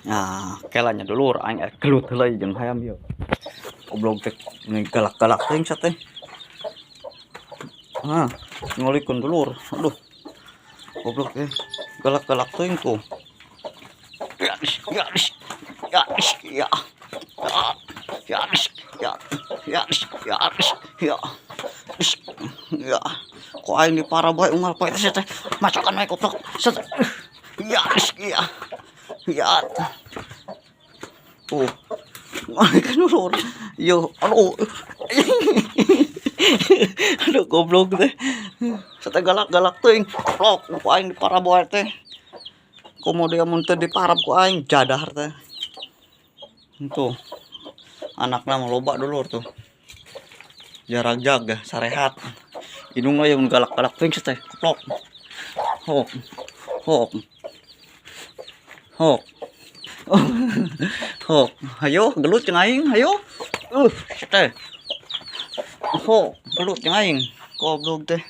Nah, kelanya dulur aing gelut heulai jeung hayam ieu. Goblok teh galak-galak teuing sa teh. Hah, ngolikeun dulur. Aduh. Goblok teh galak-galak teuing tuh. Ya, ya, ya, ya. Ya, ya, ya, ya, ya. Ya. Kok aing di parah bae unggal poe teh teh. Macokan we goblok. Set. Ya, ya. Ya. Tuh. Ngolikeun dulur. Yo, aduh. Aduh goblok teh. Sate galak-galak teuing. Goblok ku aing di parah bae teh. Komodo mun teu diparab ku aing jadar teh. Tuh. Anakna mah loba dulur tuh. Jarak jaga sarehat. Indung we mun galak-galak teuing teh. Goblok. Hok. Hok. Hok. Hok. Hayo gelut jeung aing, hayo. Teh. Hok, gelut jeung aing. Goblok teh.